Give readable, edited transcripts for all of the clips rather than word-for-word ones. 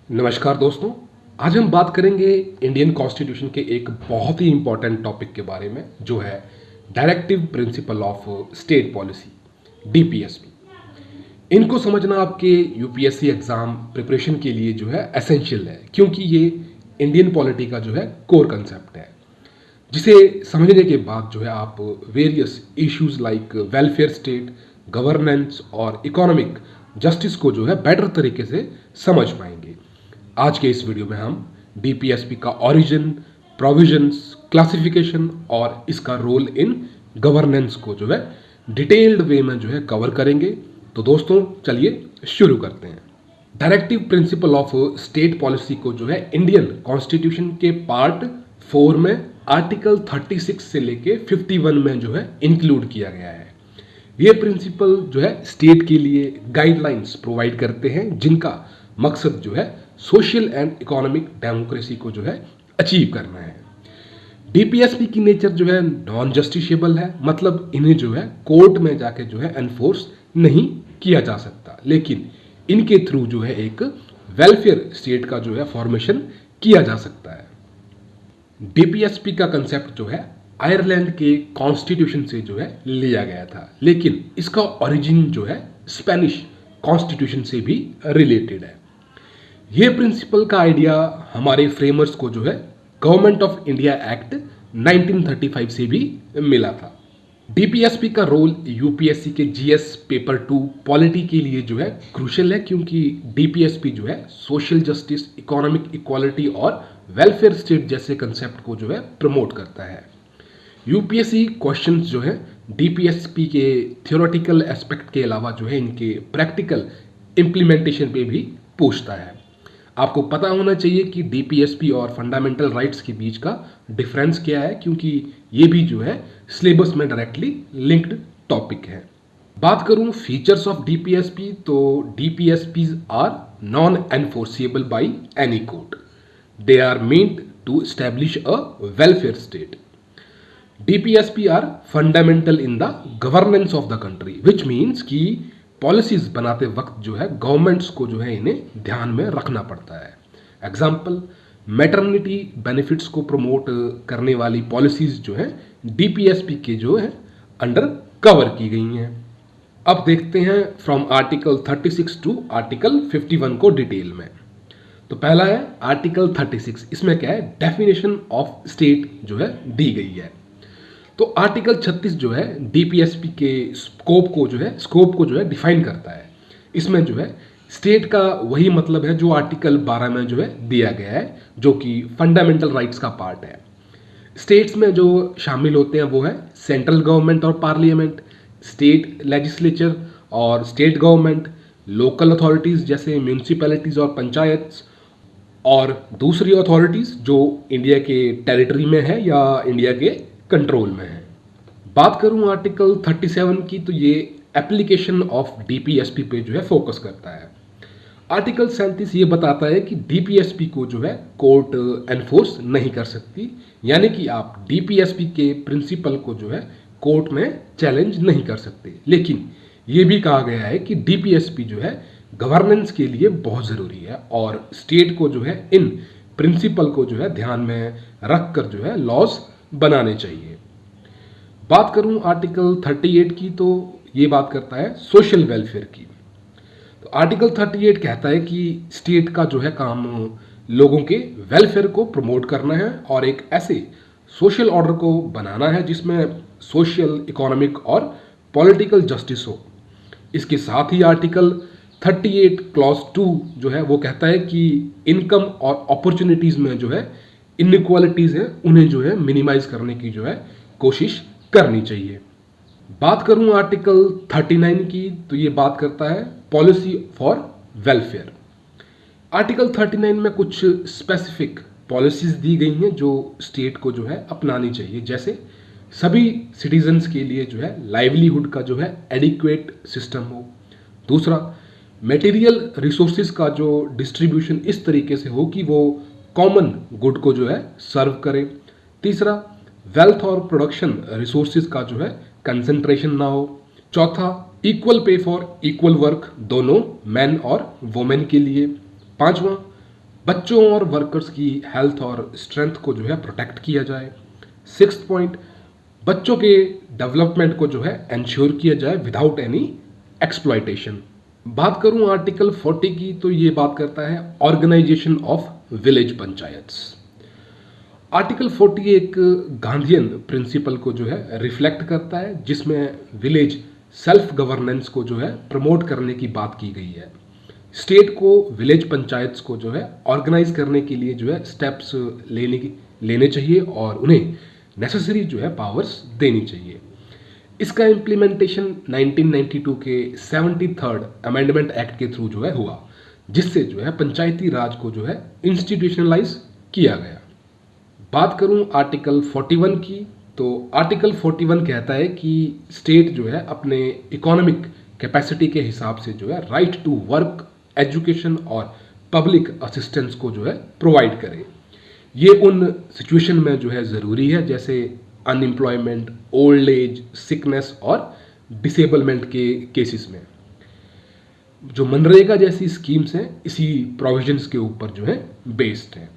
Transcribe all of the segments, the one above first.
नमस्कार दोस्तों। आज हम बात करेंगे इंडियन कॉन्स्टिट्यूशन के एक बहुत ही इंपॉर्टेंट टॉपिक के बारे में जो है directive principle of state policy DPSP. इनको समझना आपके यूपीएससी एग्जाम प्रिपरेशन के लिए जो है एसेंशियल है, क्योंकि ये इंडियन पॉलिटी का जो है कोर कंसेप्ट है, जिसे समझने के बाद जो है आप various issues like welfare state, governance और इकोनॉमिक जस्टिस को जो है बेटर तरीके से समझ पाएंगे। आज के इस वीडियो में हम डीपीएसपी का ओरिजिन, प्रोविजंस, क्लासिफिकेशन और इसका रोल इन गवर्नेंस को जो है डिटेल्ड वे में जो है कवर करेंगे। तो दोस्तों चलिए शुरू करते हैं। Directive principle of state policy को जो है इंडियन कॉन्स्टिट्यूशन के पार्ट 4 में आर्टिकल 36 से लेके 51 में जो है इंक्लूड किया गया है। ये प्रिंसिपल जो है स्टेट के लिए गाइडलाइंस प्रोवाइड करते हैं, जिनका मकसद जो है सोशल एंड इकोनॉमिक डेमोक्रेसी को जो है अचीव करना है। डीपीएसपी की नेचर जो है नॉन जस्टिसेबल है, मतलब इन्हें जो है कोर्ट में जाके जो है एनफोर्स नहीं किया जा सकता, लेकिन इनके थ्रू जो है एक वेलफेयर स्टेट का जो है फॉर्मेशन किया जा सकता है। डीपीएसपी का कंसेप्ट जो है आयरलैंड के कॉन्स्टिट्यूशन से जो है लिया गया था, लेकिन इसका ओरिजिन जो है स्पेनिश कॉन्स्टिट्यूशन से भी रिलेटेड है। ये प्रिंसिपल का आइडिया हमारे फ्रेमर्स को जो है गवर्नमेंट ऑफ इंडिया एक्ट 1935 से भी मिला था। डीपीएसपी का रोल यूपीएससी के जीएस पेपर 2 पॉलिटी के लिए जो है क्रूशियल है, क्योंकि डीपीएसपी जो है सोशल जस्टिस, इकोनॉमिक इक्वालिटी और वेलफेयर स्टेट जैसे कंसेप्ट को जो है प्रमोट करता है। यूपीएससी क्वेश्चंस जो है डीपीएसपी के थियोरेटिकल एस्पेक्ट के अलावा जो है इनके प्रैक्टिकल इम्प्लीमेंटेशन पे भी पूछता है। आपको पता होना चाहिए कि डीपीएसपी और फंडामेंटल राइट्स के बीच का डिफरेंस क्या है, क्योंकि ये भी जो है सिलेबस में डायरेक्टली लिंक्ड टॉपिक है। बात करूं फीचर्स ऑफ डीपीएसपी, तो DPSPs are non enforceable by any court. They are meant to establish a welfare state. DPSP are fundamental in the governance of the country, which means कि policies बनाते वक्त जो है governments को जो है इन्हें ध्यान में रखना पड़ता है। एग्जाम्पल, मैटरनिटी बेनिफिट्स को प्रमोट करने वाली पॉलिसीज जो है डीपीएसपी के जो है अंडर कवर की गई हैं। अब देखते हैं फ्रॉम आर्टिकल 36 टू आर्टिकल 51 को डिटेल में। तो पहला है आर्टिकल 36। इसमें क्या है, डेफिनेशन ऑफ स्टेट जो है दी गई है। तो आर्टिकल 36 जो है डीपीएसपी के स्कोप को जो है डिफाइन करता है। इसमें जो है स्टेट का वही मतलब है जो आर्टिकल 12 में जो है दिया गया है, जो कि फंडामेंटल राइट्स का पार्ट है। स्टेट्स में जो शामिल होते हैं वो है सेंट्रल गवर्नमेंट और पार्लियामेंट, स्टेट लेजिस्लेचर और स्टेट गवर्नमेंट, लोकल अथॉरिटीज़ जैसे म्यूनिसिपैलिटीज़ और पंचायत, और दूसरी अथॉरिटीज़ जो इंडिया के टेरिटरी में है या इंडिया के कंट्रोल में है। बात करूं आर्टिकल 37 की, तो ये एप्लीकेशन ऑफ डीपीएसपी पे जो है फोकस करता है। आर्टिकल 37 ये बताता है कि डीपीएसपी को जो है कोर्ट एनफोर्स नहीं कर सकती, यानी कि आप डीपीएसपी के प्रिंसिपल को जो है कोर्ट में चैलेंज नहीं कर सकते। लेकिन ये भी कहा गया है कि डीपीएसपी जो है गवर्नेंस के लिए बहुत ज़रूरी है और स्टेट को जो है इन प्रिंसिपल को जो है ध्यान में रख कर जो है लॉज बनाने चाहिए। बात करूं आर्टिकल 38 की, तो ये बात करता है सोशल वेलफेयर की। तो आर्टिकल 38 कहता है कि स्टेट का जो है काम लोगों के वेलफेयर को प्रमोट करना है और एक ऐसे सोशल ऑर्डर को बनाना है जिसमें सोशल, इकोनॉमिक और पॉलिटिकल जस्टिस हो। इसके साथ ही आर्टिकल 38 क्लॉज 2 जो है वो कहता है कि इनकम और अपॉर्चुनिटीज़ में जो है इनइक्वालिटीज़ हैं उन्हें जो है मिनिमाइज करने की जो है कोशिश करनी चाहिए। बात करूं आर्टिकल 39 की, तो ये बात करता है पॉलिसी फॉर वेलफेयर। आर्टिकल 39 में कुछ स्पेसिफिक पॉलिसीज दी गई हैं जो स्टेट को जो है अपनानी चाहिए, जैसे सभी सिटीजन्स के लिए जो है लाइवलीहुड का जो है एडिक्वेट सिस्टम हो। दूसरा, मटेरियल रिसोर्सेज का जो डिस्ट्रीब्यूशन इस तरीके से हो कि वो कॉमन गुड को जो है सर्व करे। तीसरा, वेल्थ और प्रोडक्शन रिसोर्सेज का जो है कंसंट्रेशन ना हो। चौथा, equal pay for equal work दोनों मैन और वुमेन के लिए। पांचवा, बच्चों और वर्कर्स की हेल्थ और स्ट्रेंथ को जो है प्रोटेक्ट किया जाए। सिक्स्थ पॉइंट, बच्चों के डेवलपमेंट को जो है इंश्योर किया जाए विदाउट एनी एक्सप्लॉयटेशन। बात करूं आर्टिकल 40 की, तो ये बात करता है organisation of village panchayats. Article 40 एक गांधीयन प्रिंसिपल को जो है रिफ्लेक्ट करता है, जिसमें विलेज सेल्फ गवर्नेंस को जो है प्रमोट करने की बात की गई है। स्टेट को विलेज पंचायत्स को जो है ऑर्गेनाइज करने के लिए जो है स्टेप्स लेने चाहिए और उन्हें नेसेसरी जो है पावर्स देनी चाहिए। इसका इम्प्लीमेंटेशन 1992 के 73rd अमेंडमेंट एक्ट के थ्रू जो है हुआ, जिससे जो है पंचायती राज को जो है इंस्टीट्यूशनलाइज किया गया। बात करूं आर्टिकल 41 की, तो आर्टिकल 41 कहता है कि स्टेट जो है अपने इकोनॉमिक कैपेसिटी के हिसाब से जो है राइट टू वर्क, एजुकेशन और पब्लिक असिस्टेंस को जो है प्रोवाइड करे। ये उन सिचुएशन में जो है ज़रूरी है जैसे अनएम्प्लॉयमेंट, ओल्ड एज, सिकनेस और डिसेबलमेंट के केसेस में। जो मनरेगा जैसी स्कीम्स हैं इसी प्रोविजंस के ऊपर जो है बेस्ड है।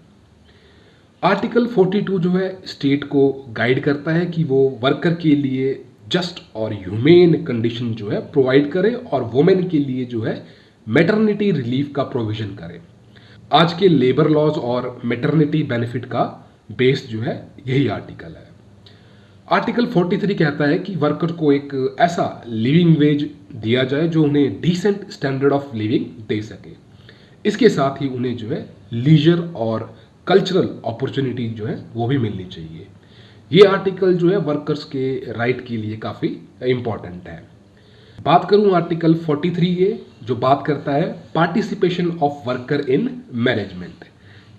आर्टिकल 42 जो है स्टेट को गाइड करता है कि वो वर्कर के लिए जस्ट और ह्यूमेन कंडीशन जो है प्रोवाइड करे और वुमेन के लिए जो है मैटरनिटी रिलीफ का प्रोविजन करे। आज के लेबर लॉज और मैटरनिटी बेनिफिट का बेस जो है यही आर्टिकल है। आर्टिकल 43 कहता है कि वर्कर को एक ऐसा लिविंग वेज दिया जाए जो उन्हें डिसेंट स्टैंडर्ड ऑफ लिविंग दे सके। इसके साथ ही उन्हें जो है लीजर और कल्चरल अपॉर्चुनिटी जो है वो भी मिलनी चाहिए। ये आर्टिकल जो है वर्कर्स के राइट के लिए काफ़ी इम्पॉर्टेंट है। बात करूं आर्टिकल 43A, जो बात करता है participation of worker in management.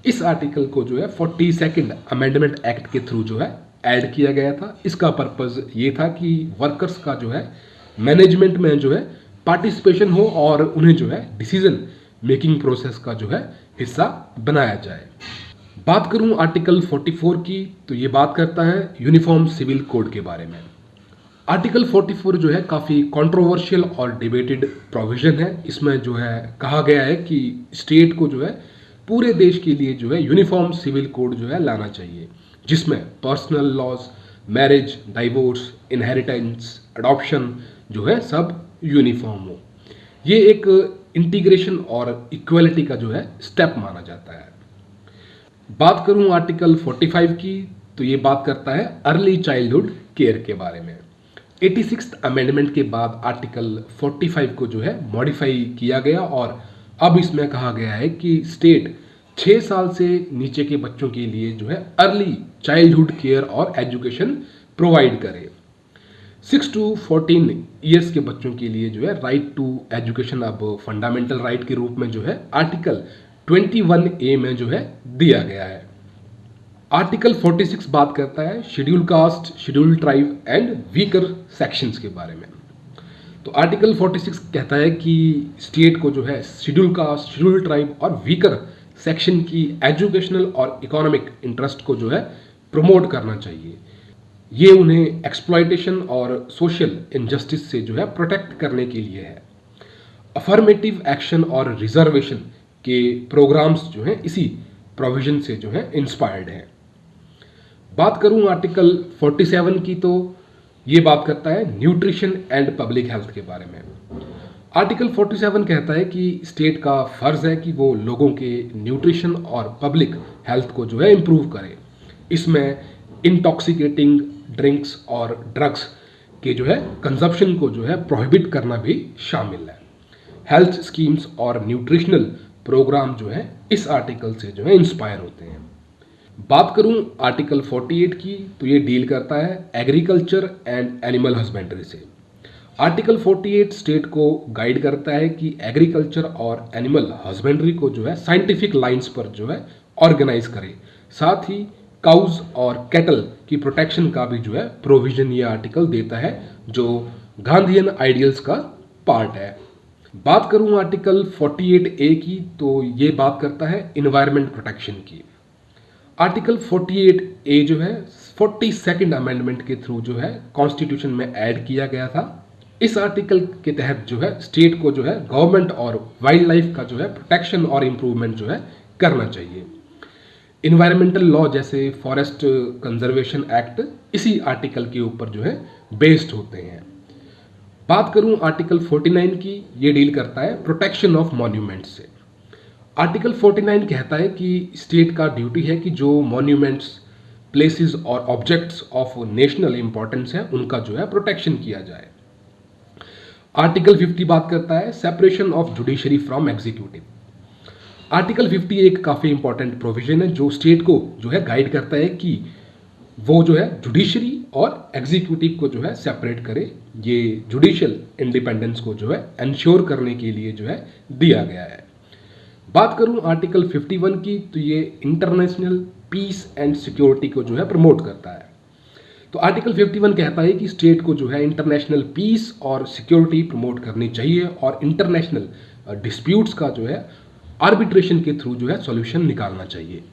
इस आर्टिकल को जो है 42nd अमेंडमेंट एक्ट के थ्रू जो है ऐड किया गया था। इसका पर्पज़ ये था कि वर्कर्स का जो है मैनेजमेंट में जो है पार्टिसिपेशन हो और उन्हें जो है डिसीजन मेकिंग प्रोसेस का जो है हिस्सा बनाया जाए। बात करूं आर्टिकल 44 की, तो ये बात करता है यूनिफॉर्म सिविल कोड के बारे में। आर्टिकल 44 जो है काफ़ी कंट्रोवर्शियल और डिबेटेड प्रोविजन है। इसमें जो है कहा गया है कि स्टेट को जो है पूरे देश के लिए जो है यूनिफॉर्म सिविल कोड जो है लाना चाहिए, जिसमें personal laws, marriage, divorce, inheritance, adoption जो है सब यूनिफॉर्म हो। ये एक इंटीग्रेशन और इक्वलिटी का जो है स्टेप माना जाता है। बात करूं आर्टिकल 45 की, तो ये बात करता है अर्ली चाइल्डहुड केयर के बारे में। 86th अमेंडमेंट के बाद आर्टिकल 45 को जो है मॉडिफाई किया गया और अब इसमें कहा गया है कि स्टेट 6 साल से नीचे के बच्चों के लिए जो है अर्ली चाइल्डहुड केयर और एजुकेशन प्रोवाइड करे। 6 to 14 ईयर्स के बच्चों के लिए जो है राइट टू एजुकेशन अब फंडामेंटल राइट के रूप में जो है आर्टिकल 21A में जो है दिया गया है। आर्टिकल 46 बात करता है schedule caste, schedule tribe and weaker sections के बारे में। तो आर्टिकल 46 कहता है कि स्टेट को जो है शेड्यूल कास्ट, शेड्यूल ट्राइब और वीकर सेक्शन की एजुकेशनल और इकोनॉमिक इंटरेस्ट को जो है प्रमोट करना चाहिए। ये उन्हें एक्सप्लॉयटेशन और सोशल इनजस्टिस से जो है प्रोटेक्ट करने के लिए है। अफर्मेटिव एक्शन और रिजर्वेशन के प्रोग्राम्स जो हैं इसी प्रोविजन से जो है इंस्पायर्ड हैं। बात करूं आर्टिकल 47 की, तो ये बात करता है न्यूट्रिशन एंड पब्लिक हेल्थ के बारे में। आर्टिकल 47 कहता है कि स्टेट का फर्ज है कि वो लोगों के न्यूट्रिशन और पब्लिक हेल्थ को जो है इम्प्रूव करे। इसमें इंटॉक्सिकेटिंग ड्रिंक्स और ड्रग्स के जो है कंजप्शन को जो है प्रोहिबिट करना भी शामिल है। हेल्थ स्कीम्स और न्यूट्रिशनल प्रोग्राम जो है इस आर्टिकल से जो है इंस्पायर होते हैं। बात करूं आर्टिकल 48 की, तो ये डील करता है एग्रीकल्चर एंड एनिमल हस्बेंड्री से। आर्टिकल 48 स्टेट को गाइड करता है कि एग्रीकल्चर और एनिमल हस्बेंड्री को जो है साइंटिफिक लाइंस पर जो है ऑर्गेनाइज करे। साथ ही काउज और कैटल की प्रोटेक्शन का भी जो है प्रोविजन ये आर्टिकल देता है, जो गांधीयन आइडियल्स का पार्ट है। बात करूं आर्टिकल 48A की, तो ये बात करता है इन्वायरमेंट प्रोटेक्शन की। आर्टिकल 48A जो है 42nd अमेंडमेंट के थ्रू जो है कॉन्स्टिट्यूशन में ऐड किया गया था। इस आर्टिकल के तहत जो है स्टेट को जो है गवर्नमेंट और वाइल्ड लाइफ का जो है प्रोटेक्शन और इम्प्रूवमेंट जो है करना चाहिए। इन्वायरमेंटल लॉ जैसे फॉरेस्ट कंजर्वेशन एक्ट इसी आर्टिकल के ऊपर जो है बेस्ड होते हैं। बात करूं आर्टिकल 49 की, ये डील करता है प्रोटेक्शन ऑफ मॉन्यूमेंट्स से। आर्टिकल 49 कहता है कि स्टेट का ड्यूटी है कि जो मॉन्यूमेंट्स, प्लेसेस और ऑब्जेक्ट्स ऑफ नेशनल इंपॉर्टेंस है उनका जो है प्रोटेक्शन किया जाए। आर्टिकल 50 बात करता है separation of judiciary from executive. Article 50 एक काफ़ी इंपॉर्टेंट प्रोविजन है जो स्टेट को जो है गाइड करता है कि वो जो है जुडिशरी और एग्जीक्यूटिव को जो है सेपरेट करे। ये जुडिशियल इंडिपेंडेंस को जो है इंश्योर करने के लिए जो है दिया गया है। बात करूं आर्टिकल 51 की, तो ये इंटरनेशनल पीस एंड सिक्योरिटी को जो है प्रमोट करता है। तो आर्टिकल 51 कहता है कि स्टेट को जो है इंटरनेशनल पीस और सिक्योरिटी प्रमोट करनी चाहिए और इंटरनेशनल डिस्प्यूट्स का जो है आर्बिट्रेशन के थ्रू जो है सॉल्यूशन निकालना चाहिए।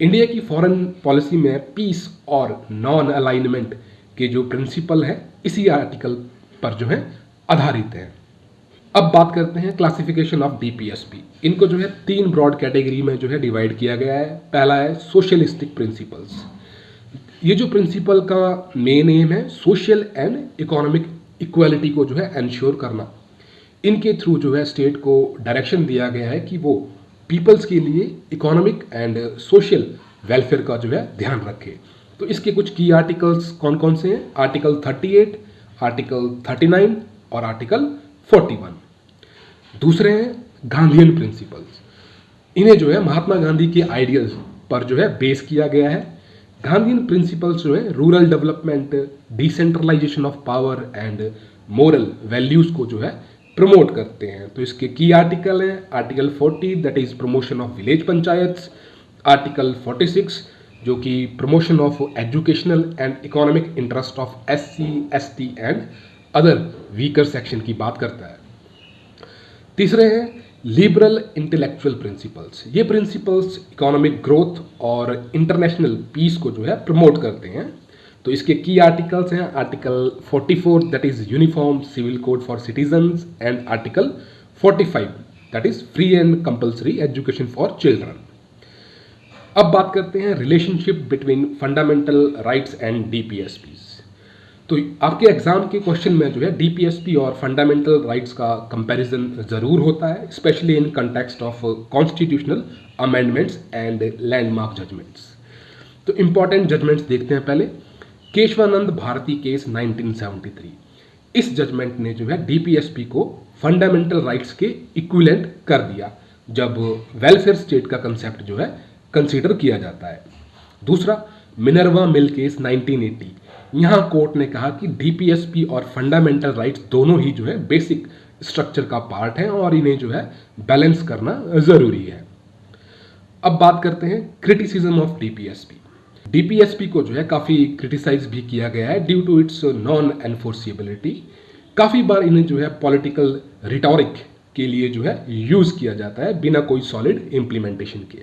इंडिया की फॉरेन पॉलिसी में पीस और नॉन अलाइनमेंट के जो प्रिंसिपल हैं इसी आर्टिकल पर जो है आधारित है। अब बात करते हैं क्लासिफिकेशन ऑफ डीपीएसपी। इनको जो है 3 ब्रॉड कैटेगरी में जो है डिवाइड किया गया है। पहला है सोशलिस्टिक प्रिंसिपल्स। ये जो प्रिंसिपल का मेन एम है सोशल एंड इकोनॉमिक इक्वालिटी को जो है एंश्योर करना। इनके थ्रू जो है स्टेट को डायरेक्शन दिया गया है कि वो पीपल्स के लिए इकोनॉमिक एंड सोशल वेलफेयर का जो है ध्यान रखे। तो इसके कुछ की आर्टिकल्स कौन कौन से हैं? आर्टिकल 38, आर्टिकल 39 और आर्टिकल 41। दूसरे हैं गांधीयन प्रिंसिपल्स। इन्हें जो है महात्मा गांधी के आइडियल्स पर जो है बेस किया गया है। गांधीयन प्रिंसिपल्स जो है rural development, decentralisation of power and moral values को जो है प्रमोट करते हैं। तो इसके की आर्टिकल हैं article 40 that is promotion of village panchayats, article 46 जो कि promotion of educational and economic interest of SC, ST and other weaker section की बात करता है। तीसरे हैं लिबरल इंटेलेक्चुअल प्रिंसिपल्स। ये प्रिंसिपल्स इकोनॉमिक ग्रोथ और इंटरनेशनल पीस को जो है प्रमोट करते हैं। तो इसके की आर्टिकल्स हैं article 44 that is uniform civil code for citizens and article 45 that is free and compulsory education for children. अब बात करते हैं relationship between fundamental rights and DPSP. तो आपके एग्जाम के क्वेश्चन में जो है डीपीएसपी और फंडामेंटल राइट्स का कंपैरिजन जरूर होता है, specially in context of constitutional amendments and landmark judgments. तो इंपॉर्टेंट जजमेंट्स देखते हैं पहले। केशवानंद भारती केस 1973। इस जजमेंट ने जो है डीपीएसपी को फंडामेंटल राइट्स के इक्विवेलेंट कर दिया जब वेलफेयर स्टेट का कंसेप्ट जो है कंसीडर किया जाता है। दूसरा मिनर्वा मिल केस 1980। यहाँ कोर्ट ने कहा कि डीपीएसपी और फंडामेंटल राइट्स दोनों ही जो है बेसिक स्ट्रक्चर का पार्ट हैं और इन्हें जो है बैलेंस करना जरूरी है। अब बात करते हैं क्रिटिसिज्म ऑफ डीपीएसपी। डीपीएसपी को जो है काफ़ी क्रिटिसाइज भी किया गया है ड्यू टू इट्स नॉन एनफोर्सिएबिलिटी। काफ़ी बार इन्हें जो है पॉलिटिकल रिटोरिक के लिए जो है यूज़ किया जाता है बिना कोई सॉलिड इम्प्लीमेंटेशन के।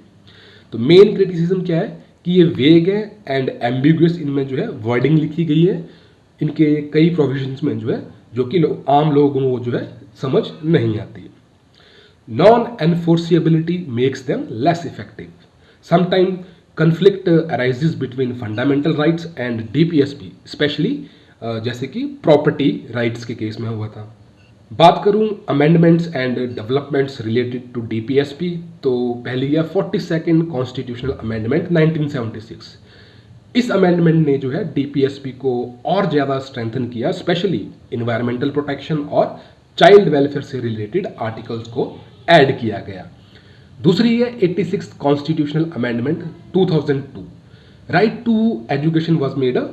तो मेन क्रिटिसिज्म क्या है कि ये वेग है एंड एम्बिगुअस, इनमें जो है वर्डिंग लिखी गई है इनके कई प्रोविजंस में जो है जो कि आम लोगों को जो है समझ नहीं आती। Non enforceability makes them less effective. Sometime conflict arises between fundamental rights and DPSP, specially जैसे कि प्रॉपर्टी राइट्स के केस में हुआ था। बात करूं amendments and developments related to DPSP, तो पहली है 42nd कॉन्स्टिट्यूशनल अमेंडमेंट 1976। इस अमेंडमेंट ने जो है डीपीएसपी को और ज़्यादा स्ट्रेंथन किया, स्पेशली इन्वायरमेंटल प्रोटेक्शन और चाइल्ड वेलफेयर से रिलेटेड आर्टिकल्स को ऐड किया गया। दूसरी है 86th constitutional amendment 2002। Right to education was made a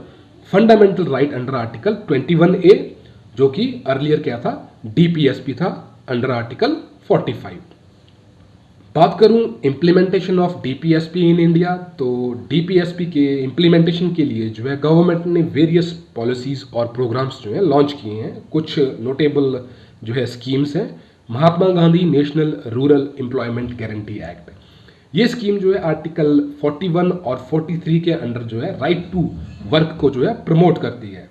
fundamental right under article 21A, जो कि अर्लियर क्या था, डीपीएसपी था अंडर आर्टिकल 45। बात करूं implementation of DPSP in India, तो डीपीएसपी के इम्प्लीमेंटेशन के लिए जो है गवर्नमेंट ने वेरियस पॉलिसीज और प्रोग्राम्स जो है लॉन्च किए हैं। कुछ नोटेबल जो है स्कीम्स हैं। Mahatma Gandhi National Rural Employment Guarantee Act, ये स्कीम जो है आर्टिकल 41 और 43 के अंडर जो है राइट टू वर्क को जो है प्रमोट करती है।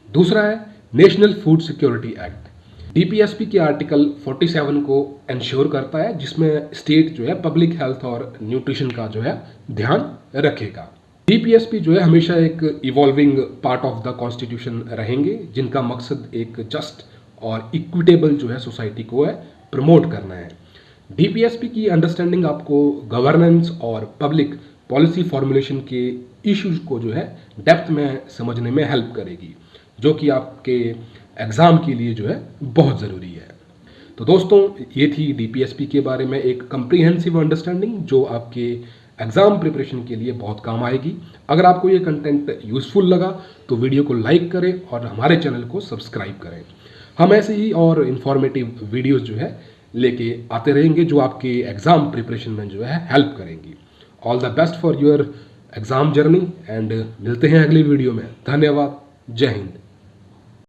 दूसरा है national food security act. DPSP के आर्टिकल 47 को इंश्योर करता है, जिसमें स्टेट जो है पब्लिक हेल्थ और न्यूट्रिशन का जो है ध्यान रखेगा। डीपीएसपी जो है हमेशा एक evolving part of the constitution रहेंगे, जिनका मकसद एक जस्ट और इक्विटेबल जो है सोसाइटी को है प्रमोट करना है। डीपीएसपी की अंडरस्टैंडिंग आपको गवर्नेंस और पब्लिक पॉलिसी फॉर्मुलेशन के इश्यूज को जो है डेप्थ में समझने में हेल्प करेगी, जो कि आपके एग्ज़ाम के लिए जो है बहुत ज़रूरी है। तो दोस्तों, ये थी डीपीएसपी के बारे में एक कम्प्रीहेंसिव अंडरस्टैंडिंग जो आपके एग्ज़ाम प्रिपरेशन के लिए बहुत काम आएगी। अगर आपको ये कंटेंट यूज़फुल लगा तो वीडियो को लाइक करें और हमारे चैनल को सब्सक्राइब करें। हम ऐसे ही और इन्फॉर्मेटिव वीडियोज़ जो है लेके आते रहेंगे, जो आपके एग्ज़ाम प्रिपरेशन में जो है हेल्प करेंगी। All the best for your exam journey and मिलते हैं अगली वीडियो में। धन्यवाद। जय हिंद।